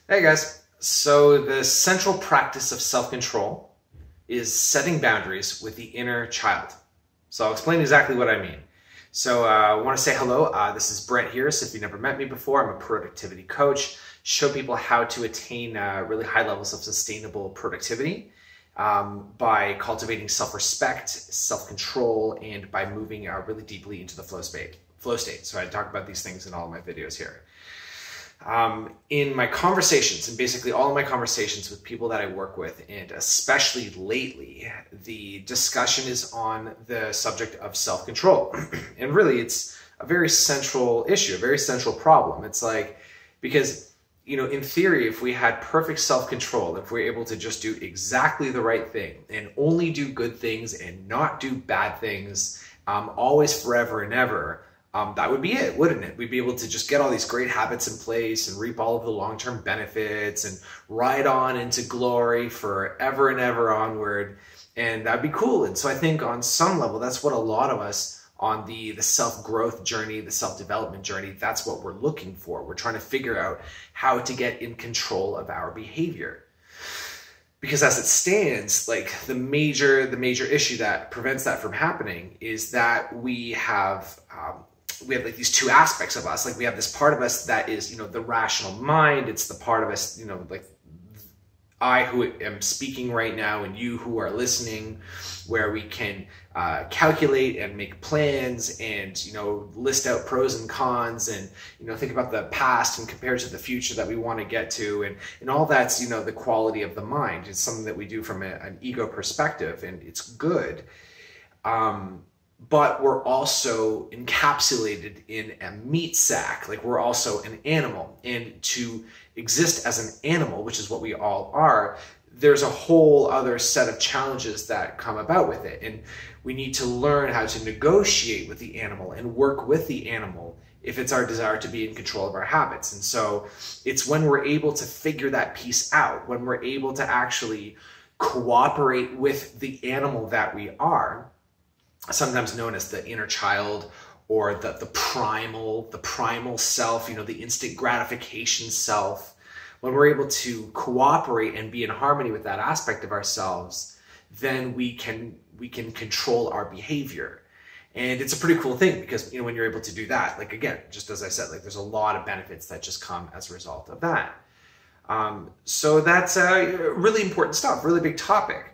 Hey guys, so the central practice of self-control is setting boundaries with the inner child. So I'll explain exactly what I mean. So I want to say hello. This is Brent here. So if you've never met me before, I'm a productivity coach. Show people how to attain really high levels of sustainable productivity by cultivating self-respect, self-control, and by moving really deeply into the flow state. So I talk about these things in all of my videos here. In my conversations, and basically all of my conversations with people that I work with, and especially lately, the discussion is on the subject of self-control. And really, it's a very central issue, a very central problem. It's like, because, in theory, if we had perfect self-control, if we're able to just do exactly the right thing and only do good things and not do bad things, always, forever and ever, that would be it, wouldn't it? We'd be able to just get all these great habits in place and reap all of the long-term benefits and ride on into glory forever and ever onward. And that'd be cool. And so I think on some level, that's what a lot of us on the self-growth journey, the self-development journey, that's what we're looking for. We're trying to figure out how to get in control of our behavior. Because as it stands, like the major issue that prevents that from happening is that we have like these two aspects of us. Like we have this part of us that is, the rational mind. It's the part of us, like I who am speaking right now and you who are listening, where we can calculate and make plans and, list out pros and cons and, think about the past and compare to the future that we want to get to. And all that's, the quality of the mind. It's something that we do from an ego perspective, and it's good. But we're also encapsulated in a meat sack. Like we're also an animal. And to exist as an animal, which is what we all are, there's a whole other set of challenges that come about with it. And we need to learn how to negotiate with the animal and work with the animal if it's our desire to be in control of our habits. And so it's when we're able to figure that piece out, when we're able to actually cooperate with the animal that we are, sometimes known as the inner child, or the primal self, the instant gratification self. When we're able to cooperate and be in harmony with that aspect of ourselves, then we can control our behavior. And it's a pretty cool thing because, when you're able to do that, like again, just as I said, like there's a lot of benefits that just come as a result of that. So that's really important stuff, really big topic.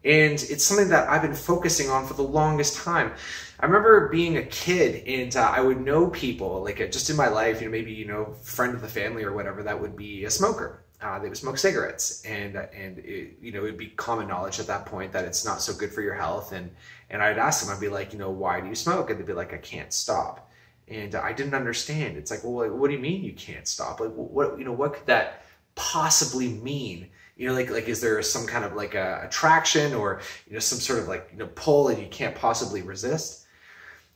And it's something that I've been focusing on for the longest time. I remember being a kid and I would know people, like just in my life, maybe, friend of the family or whatever, that would be a smoker. They would smoke cigarettes, and it, it'd be common knowledge at that point that it's not so good for your health. And I'd ask them, I'd be like, why do you smoke? And they'd be like, I can't stop. And I didn't understand. It's like, well, what do you mean you can't stop? Like, what could that possibly mean? Like is there some kind of like a attraction or, some sort of like, pull and you can't possibly resist?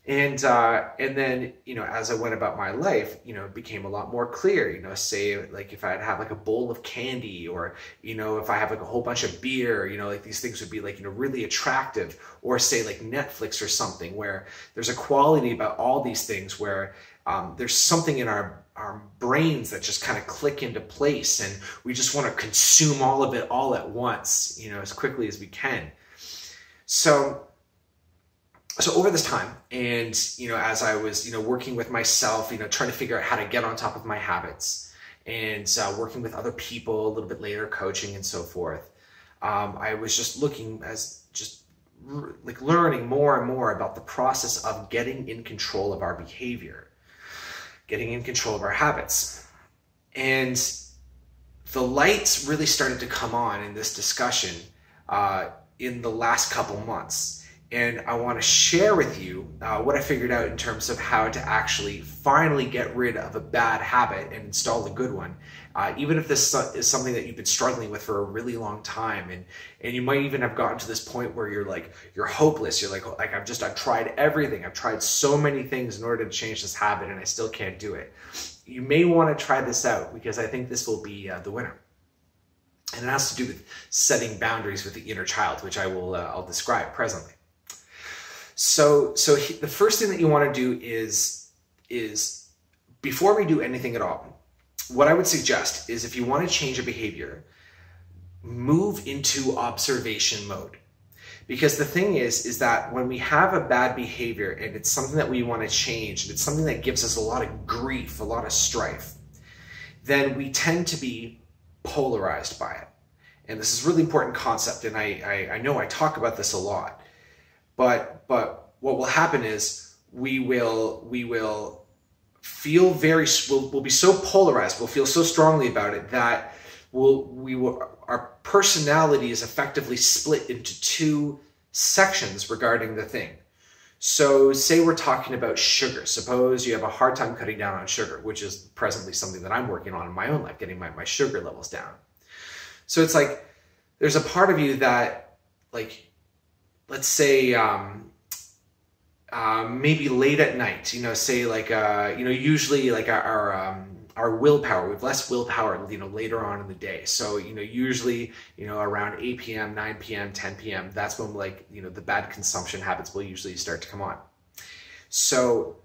And then, as I went about my life, it became a lot more clear, say like if I'd have like a bowl of candy or, if I have like a whole bunch of beer, like these things would be like, really attractive, or say like Netflix or something, where there's a quality about all these things where there's something in our brains that just kind of click into place, and we just want to consume all of it all at once, as quickly as we can. So over this time, and as I was working with myself, trying to figure out how to get on top of my habits, and working with other people a little bit later, coaching and so forth, I was just looking as like learning more and more about the process of getting in control of our behavior, getting in control of our habits. And the lights really started to come on in this discussion in the last couple months. And I want to share with you what I figured out in terms of how to actually finally get rid of a bad habit and install a good one. Even if this is something that you've been struggling with for a really long time, and you might even have gotten to this point where you're hopeless. You're like I've tried everything. I've tried so many things in order to change this habit, and I still can't do it. You may want to try this out, because I think this will be the winner. And it has to do with setting boundaries with the inner child, which I'll describe presently. So the first thing that you want to do is before we do anything at all, what I would suggest is if you want to change a behavior, move into observation mode. Because the thing is that when we have a bad behavior and it's something that we want to change, and it's something that gives us a lot of grief, a lot of strife, then we tend to be polarized by it. And this is a really important concept, and I know I talk about this a lot, but what will happen is we will feel we'll be so polarized, we'll feel so strongly about it that our personality is effectively split into two sections regarding the thing. So say we're talking about sugar. Suppose you have a hard time cutting down on sugar, which is presently something that I'm working on in my own life, getting my sugar levels down. So it's like, there's a part of you that, like, let's say, maybe late at night, say like, usually like our willpower, we have less willpower, later on in the day. So, usually, around 8 p.m., 9 p.m., 10 p.m., that's when the bad consumption habits will usually start to come on. So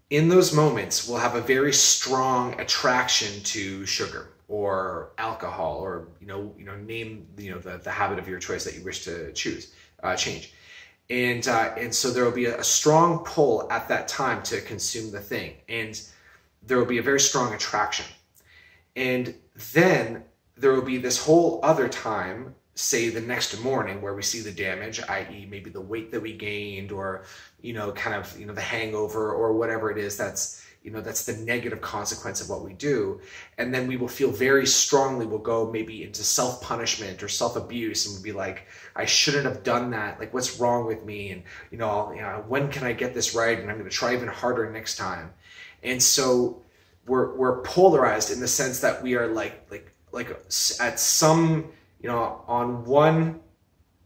in those moments, we'll have a very strong attraction to sugar or alcohol, or, name, the habit of your choice that you wish to change. And so there will be a strong pull at that time to consume the thing. And there will be a very strong attraction. And then there will be this whole other time, say the next morning, where we see the damage, i.e. maybe the weight that we gained, or, the hangover, or whatever it is that's the negative consequence of what we do. And then we will feel very strongly, we'll go maybe into self-punishment or self-abuse, and we'll be like, I shouldn't have done that. Like, what's wrong with me? And, when can I get this right? And I'm going to try even harder next time. And so we're polarized in the sense that we are like at some,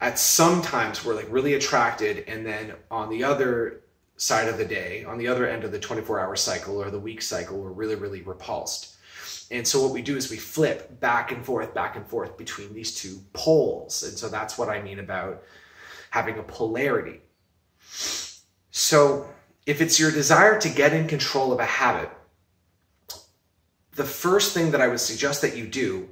at some times we're like really attracted, and then on the other side of the day, on the other end of the 24-hour cycle or the week cycle, we're really, really repulsed. And so what we do is we flip back and forth between these two poles. And so that's what I mean about having a polarity. So if it's your desire to get in control of a habit, the first thing that I would suggest that you do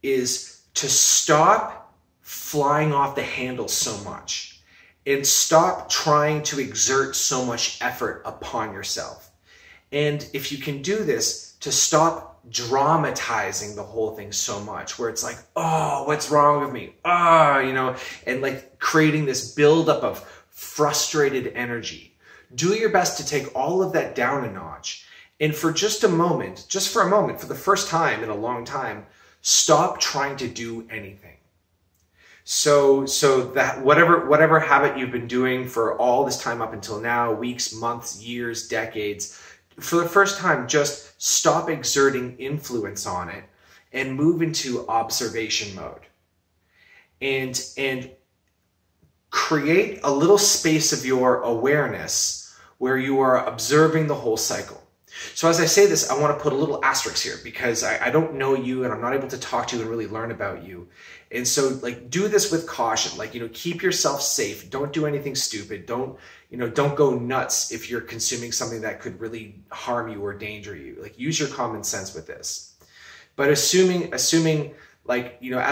is to stop flying off the handle so much and stop trying to exert so much effort upon yourself. And if you can do this, to stop dramatizing the whole thing so much, where it's like, oh, what's wrong with me? And like creating this buildup of frustrated energy. Do your best to take all of that down a notch. And for just a moment, for the first time in a long time, stop trying to do anything. So that whatever habit you've been doing for all this time up until now, weeks, months, years, decades, for the first time, just stop exerting influence on it and move into observation mode. And create a little space of your awareness where you are observing the whole cycle. So as I say this, I want to put a little asterisk here, because I don't know you and I'm not able to talk to you and really learn about you. And so do this with caution, keep yourself safe. Don't do anything stupid. Don't go nuts if you're consuming something that could really harm you or danger you. Use your common sense with this. But assuming as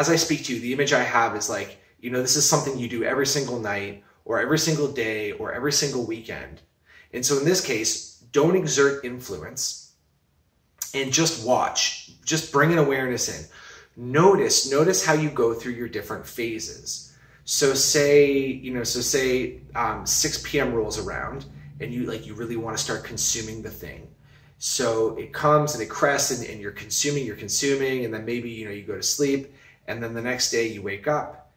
I speak to you, the image I have is this is something you do every single night or every single day or every single weekend. And so in this case, don't exert influence and just watch. Just bring an awareness in. Notice how you go through your different phases. So say 6 p.m. rolls around and you really want to start consuming the thing. So it comes and it crests and you're consuming, and then maybe you go to sleep, and then the next day you wake up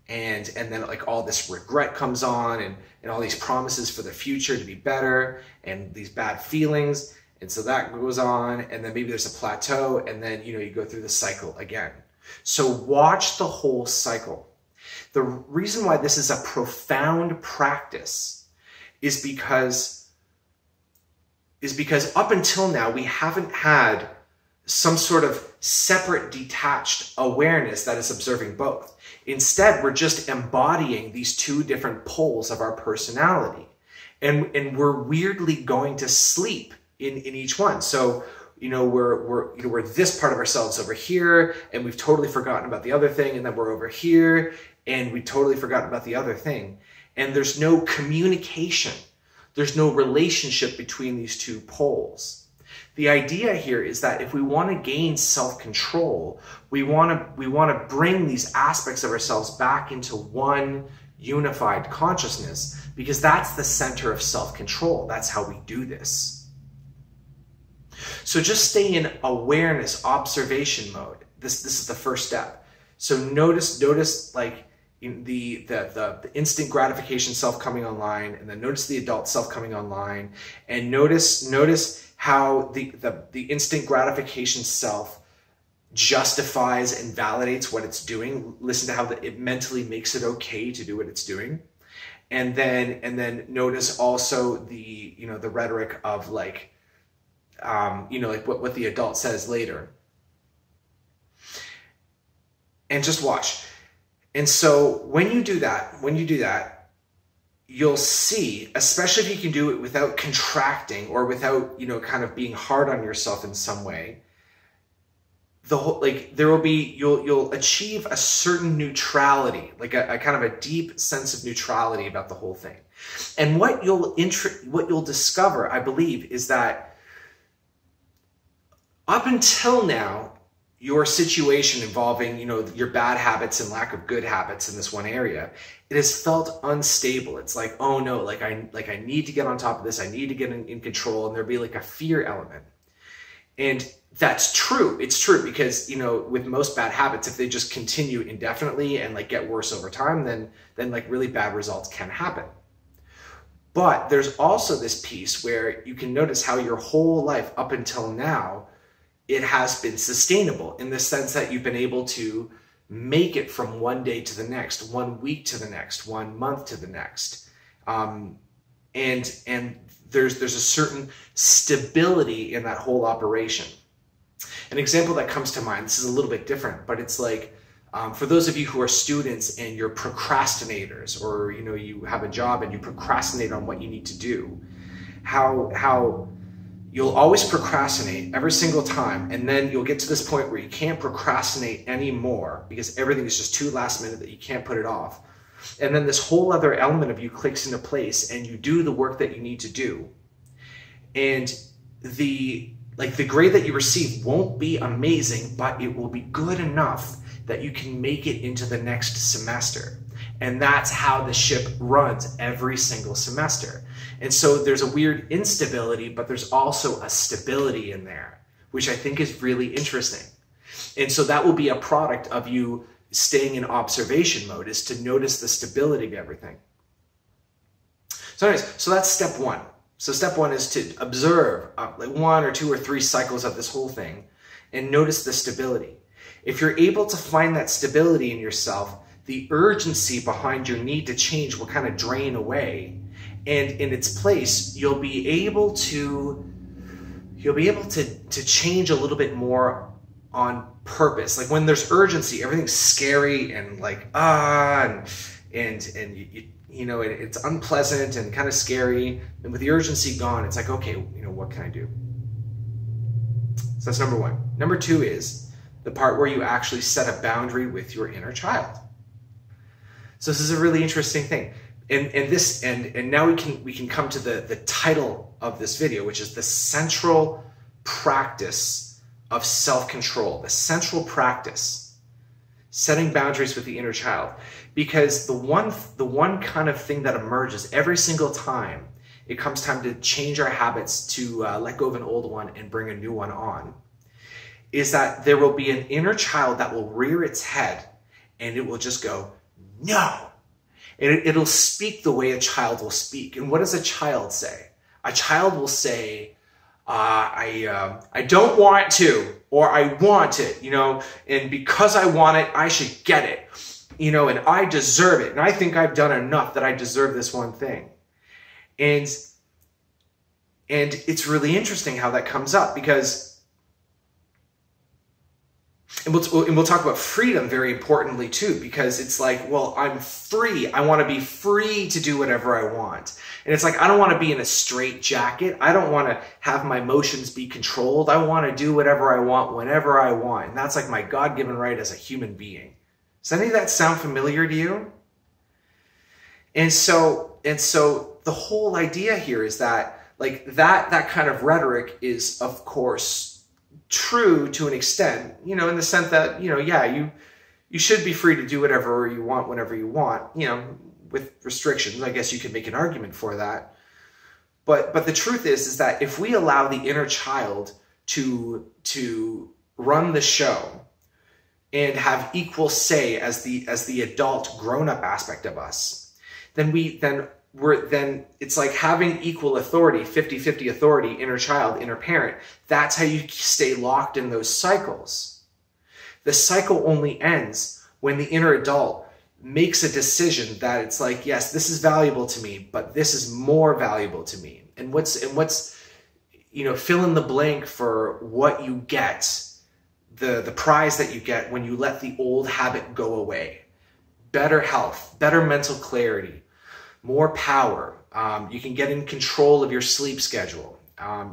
and then all this regret comes on and all these promises for the future to be better and these bad feelings. And so that goes on, and then maybe there's a plateau, and then you go through the cycle again. So watch the whole cycle. The reason why this is a profound practice is because up until now we haven't had some sort of separate, detached awareness that is observing both. Instead, we're just embodying these two different poles of our personality. And we're weirdly going to sleep in each one. So we're this part of ourselves over here, and we've totally forgotten about the other thing, and then we're over here, and we totally forgotten about the other thing. And there's no communication. There's no relationship between these two poles. The idea here is that if we want to gain self-control, we want to bring these aspects of ourselves back into one unified consciousness, because that's the center of self-control. That's how we do this. So just stay in awareness, observation mode. This is the first step. So notice like the instant gratification self coming online, and then notice the adult self coming online, and notice how the instant gratification self justifies and validates what it's doing. Listen to how it mentally makes it okay to do what it's doing. And then notice also the rhetoric of like, like what the adult says later. And just watch. And so when you do that, you'll see, especially if you can do it without contracting or without, kind of being hard on yourself in some way, you'll achieve a certain neutrality, like a kind of a deep sense of neutrality about the whole thing. And what you'll discover, I believe, is that up until now, your situation involving, your bad habits and lack of good habits in this one area, it has felt unstable. It's like, oh no, like I need to get on top of this. I need to get in control. And there'd be like a fear element. And that's true. It's true because, with most bad habits, if they just continue indefinitely and like get worse over time, then like really bad results can happen. But there's also this piece where you can notice how your whole life up until now, it has been sustainable in the sense that you've been able to make it from one day to the next, 1 week to the next, 1 month to the next. And there's a certain stability in that whole operation. An example that comes to mind, this is a little bit different, but it's like, for those of you who are students and you're procrastinators, or, you have a job and you procrastinate on what you need to do, how you'll always procrastinate every single time, and then you'll get to this point where you can't procrastinate anymore because everything is just too last minute that you can't put it off. And then this whole other element of you clicks into place and you do the work that you need to do. And the grade that you receive won't be amazing, but it will be good enough that you can make it into the next semester. And that's how the ship runs every single semester. And so there's a weird instability, but there's also a stability in there, which I think is really interesting. And so that will be a product of you staying in observation mode, is to notice the stability of everything. So anyways, so that's step one. So step one is to observe like 1 or 2 or 3 cycles of this whole thing and notice the stability. If you're able to find that stability in yourself, the urgency behind your need to change will kind of drain away. And in its place, you'll be able to change a little bit more on purpose. Like when there's urgency, everything's scary and like, it's unpleasant and kind of scary. And with the urgency gone, it's like, okay, what can I do? So that's number one. Number two is the part where you actually set a boundary with your inner child. So this is a really interesting thing. And now we can come to the title of this video, which is the central practice of self-control, the central practice, setting boundaries with the inner child. Because the one kind of thing that emerges every single time it comes time to change our habits, to let go of an old one and bring a new one on, is that there will be an inner child that will rear its head and it will just go, no. And it'll speak the way a child will speak. And what does a child say? A child will say, I don't want to, or I want it, and because I want it, I should get it, and I deserve it. And I think I've done enough that I deserve this one thing. And it's really interesting how that comes up, because And we'll talk about freedom very importantly too, because it's like, well, I'm free. I want to be free to do whatever I want. And it's like, I don't want to be in a straitjacket. I don't want to have my emotions be controlled. I want to do whatever I want, whenever I want. And that's like my God-given right as a human being. Does any of that sound familiar to you? And so the whole idea here is that like that kind of rhetoric is, of course, true to an extent, in the sense that, yeah, you should be free to do whatever you want, whenever you want, with restrictions. I guess you could make an argument for that. But the truth is that if we allow the inner child to run the show and have equal say as the adult grown-up aspect of us, then it's like having equal authority, 50-50 authority, inner child, inner parent. That's how you stay locked in those cycles. The cycle only ends when the inner adult makes a decision that it's like, yes, this is valuable to me, but this is more valuable to me. And what's fill in the blank for what you get, the prize that you get when you let the old habit go away. Better health, better mental clarity, more power. You can get in control of your sleep schedule.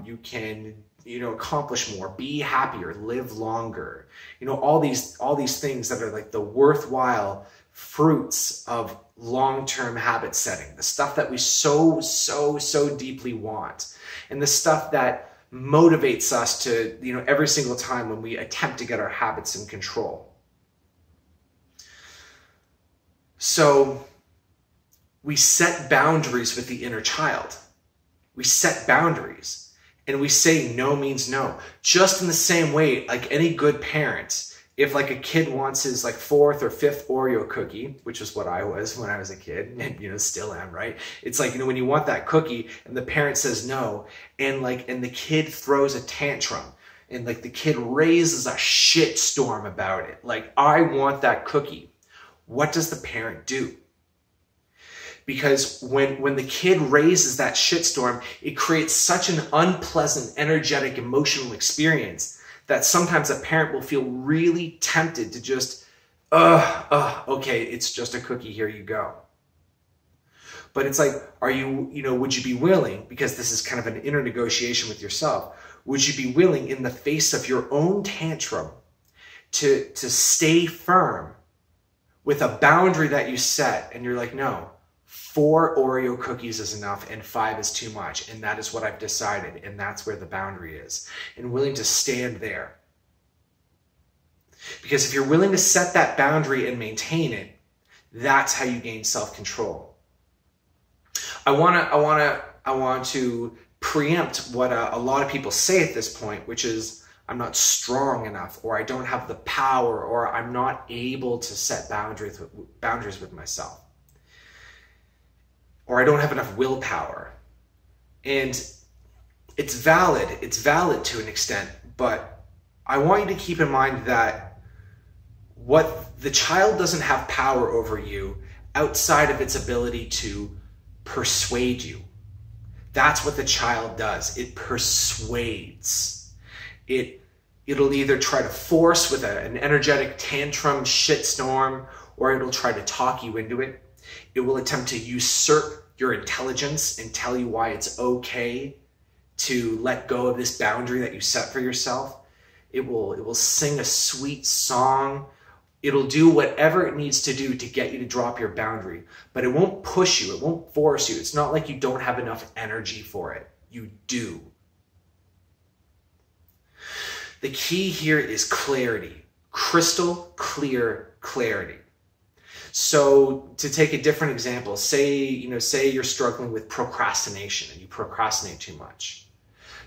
You can, accomplish more, be happier, live longer. All these things that are like the worthwhile fruits of long-term habit setting, the stuff that we so deeply want, and the stuff that motivates us to, every single time when we attempt to get our habits in control. So we set boundaries with the inner child. We set boundaries and we say no means no. Just in the same way, like any good parent, if like a kid wants his like 4th or 5th Oreo cookie, which is what I was when I was a kid, and still am, right? It's like, when you want that cookie and the parent says no, and the kid throws a tantrum, and like the kid raises a shit storm about it. Like, I want that cookie. What does the parent do? Because when the kid raises that shitstorm, it creates such an unpleasant, energetic, emotional experience that sometimes a parent will feel really tempted to just, okay, it's just a cookie, here you go. But it's like, would you be willing, because this is kind of an inner negotiation with yourself, would you be willing in the face of your own tantrum to stay firm with a boundary that you set, and you're like, no, 4 Oreo cookies is enough and 5 is too much, and that is what I've decided, and that's where the boundary is, and willing to stand there. Because if you're willing to set that boundary and maintain it, that's how you gain self-control. I want to preempt what a lot of people say at this point, which is, I'm not strong enough, or I don't have the power, or I'm not able to set boundaries with myself, or I don't have enough willpower. And it's valid to an extent, but I want you to keep in mind that the child doesn't have power over you outside of its ability to persuade you. That's what the child does. It persuades. It'll either try to force with an energetic tantrum shitstorm, or it'll try to talk you into it. It will attempt to usurp your intelligence and tell you why it's okay to let go of this boundary that you set for yourself. It will sing a sweet song. It'll do whatever it needs to do to get you to drop your boundary, but it won't push you. It won't force you. It's not like you don't have enough energy for it. You do. The key here is clarity, crystal clear clarity. So to take a different example, say you're struggling with procrastination and you procrastinate too much.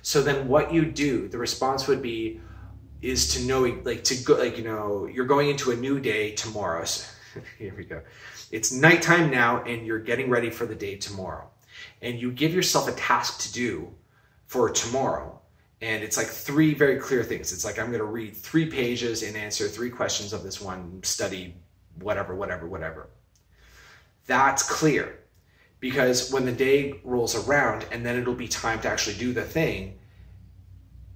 So then what you do, the response would be, is to know, you're going into a new day tomorrow. So, here we go. It's nighttime now and you're getting ready for the day tomorrow. And you give yourself a task to do for tomorrow. And it's like 3 very clear things. It's like, I'm going to read 3 pages and answer 3 questions of this one study, whatever. That's clear, because when the day rolls around and then it'll be time to actually do the thing,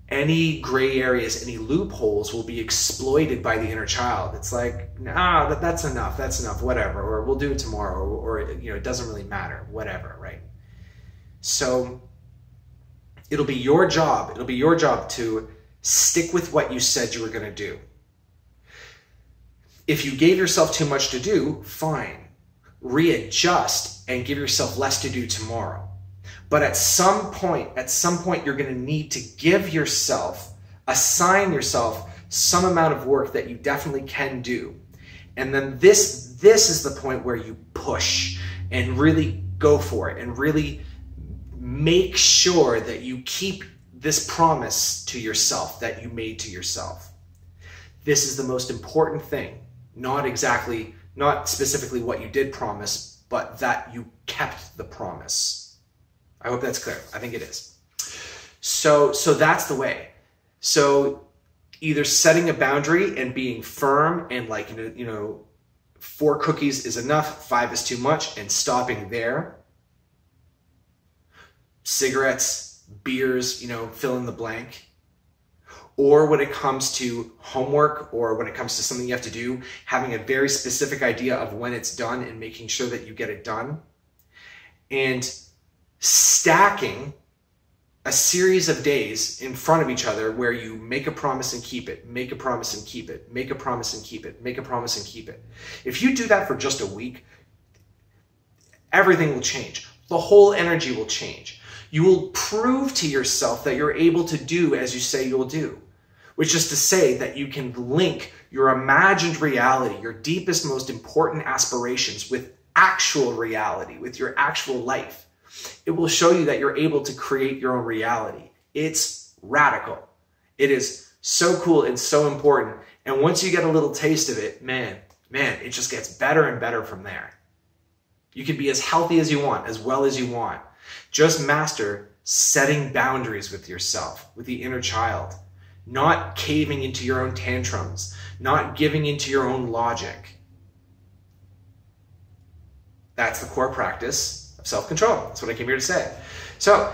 any gray areas, any loopholes will be exploited by the inner child. It's like, nah, that's enough, whatever, or we'll do it tomorrow, or it doesn't really matter, whatever, right? So it'll be your job to stick with what you said you were going to do. If you gave yourself too much to do, fine. Readjust and give yourself less to do tomorrow. But at some point, you're going to need to assign yourself some amount of work that you definitely can do. And then this is the point where you push and really go for it and really make sure that you keep this promise to yourself that you made to yourself. This is the most important thing, not specifically what you did promise, but that you kept the promise. I hope that's clear. I think it is. So that's the way. So either setting a boundary and being firm and 4 cookies is enough, 5 is too much, and stopping there. Cigarettes, beers, fill in the blank. Or when it comes to homework or when it comes to something you have to do, having a very specific idea of when it's done and making sure that you get it done. And stacking a series of days in front of each other where you make a promise and keep it, make a promise and keep it, make a promise and keep it, make a promise and keep it. If you do that for just a week, everything will change. The whole energy will change. You will prove to yourself that you're able to do as you say you'll do, which is to say that you can link your imagined reality, your deepest, most important aspirations with actual reality, with your actual life. It will show you that you're able to create your own reality. It's radical. It is so cool and so important. And once you get a little taste of it, man, it just gets better and better from there. You can be as healthy as you want, as well as you want. Just master setting boundaries with yourself, with the inner child, not caving into your own tantrums, not giving into your own logic. That's the core practice of self-control. That's what I came here to say. So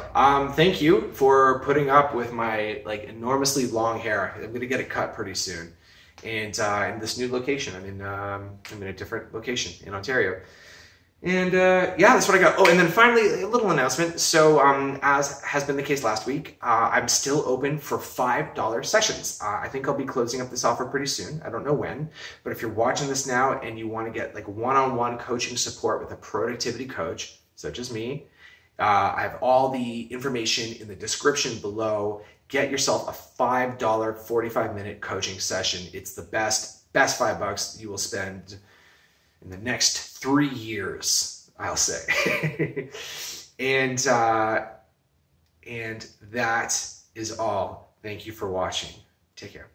thank you for putting up with my enormously long hair. I'm going to get it cut pretty soon. And in this new location, I'm in a different location in Ontario. And yeah, that's what I got. Oh, and then finally, a little announcement. So as has been the case last week, I'm still open for $5 sessions. I think I'll be closing up this offer pretty soon. I don't know when, but if you're watching this now and you want to get one-on-one coaching support with a productivity coach, such as me, I have all the information in the description below. Get yourself a $5 45-minute coaching session. It's the best $5 you will spend in the next 3 years, I'll say. and that is all. Thank you for watching. Take care.